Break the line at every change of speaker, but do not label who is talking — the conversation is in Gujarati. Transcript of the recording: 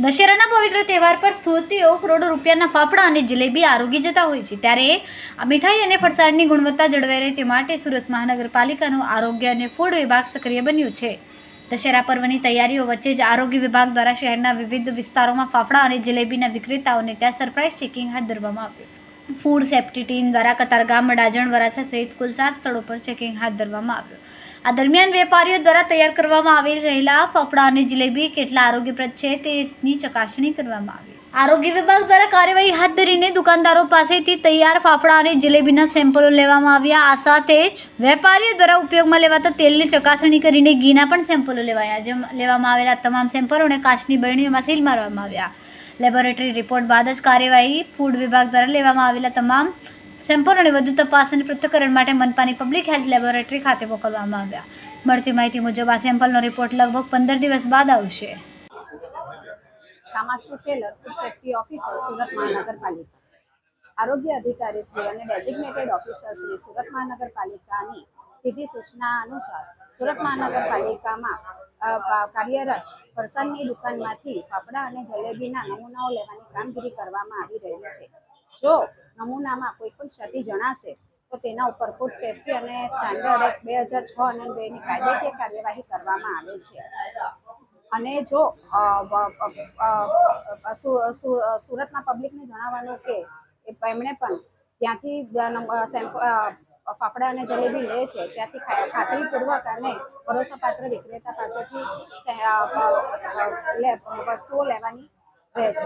દશેરાના પવિત્ર તહેવાર પર સ્ત્રીઓ કરોડો રૂપિયાના ફાફડા અને જલેબી આરોગી જતા હોય છે, ત્યારે આ મીઠાઈ અને ફરસાણની ગુણવત્તા જળવાઈ રહે તે માટે સુરત મહાનગરપાલિકાનું આરોગ્ય અને ફૂડ વિભાગ સક્રિય બન્યું છે. દશેરા પર્વની તૈયારીઓ વચ્ચે જ આરોગ્ય વિભાગ દ્વારા શહેરના વિવિધ વિસ્તારોમાં ફાફડા અને જલેબીના વિક્રેતાઓને ત્યાં સરપ્રાઇઝ ચેકિંગ હાથ ધરવામાં આવ્યું. ફૂડ સેફ્ટી ટીમ દ્વારા કતારગામ, ડાજણ, વરાછા સહિત કુલ 4 સ્થળો પર ચેકિંગ હાથ ધરવામાં આવ્યું. આ દરમિયાન વેપારીઓ દ્વારા તૈયાર કરવામાં આવી રહેલા ફાફડા અને જલેબી કેટલા આરોગ્યપ્રદ છે તેની ચકાસણી કરવામાં આવી. આરોગ્ય વિભાગ દ્વારા કાર્યવાહી હાથ ધરીને દુકાનદારો પાસેથી તૈયાર ફાફડા અને જલેબીના સેમ્પલો લેવામાં આવ્યા. આ સાથે જ વેપારીઓ દ્વારા ઉપયોગમાં લેવાતા તેલની ચકાસણી કરીને ઘીના પણ સેમ્પલો લેવાયા. લેવામાં આવેલા તમામ સેમ્પલોને કાચની બરણીઓમાં સીલ મારવામાં આવ્યા. લેબોરેટરી રિપોર્ટ બાદ જ કાર્યવાહી. ફૂડ વિભાગ દ્વારા લેવામાં આવેલા તમામ સેમ્પલોને વધુ તપાસ અને પૃથ્થકરણ માટે મનપાની પબ્લિક હેલ્થ લેબોરેટરી ખાતે મોકલવામાં આવ્યા. મળતી માહિતી મુજબ આ સેમ્પલનો રિપોર્ટ લગભગ 15 દિવસ બાદ આવશે.
Kamakshi seller, food safety officer, Surat મહાનગરપાલિકા. આરોગ્ય અધિકારી શ્રી અને ડેઝિગ્નેટેડ ઓફિસર શ્રી સુરત મહાનગરપાલિકાની સીધી સૂચના અનુસાર સુરત મહાનગરપાલિકામાં કાર્યરત ફરસાણની દુકાનમાંથી ફાફડા અને જલેબીના નમૂનાઓ લેવાની કામગીરી કરવામાં આવી રહી છે. જો નમૂનામાં કોઈ પણ ક્ષતિ જણાશે તો તેના ઉપર ફૂડ સેફ્ટી અને સ્ટાન્ડર્ડ એક્ટ 2006 અને 2ની કાયદાકીય કાર્યવાહી કરવામાં આવે છે. અને જો સુરતના પબ્લિકને જણાવવાનું કે એમણે પણ ત્યાંથી ફાફડા અને જલેબી લે છે ત્યાંથી ખાતરીપૂર્વક અને ભરોસાપાત્ર વિક્રેતા પાસેથી વસ્તુઓ લેવાની રહે છે.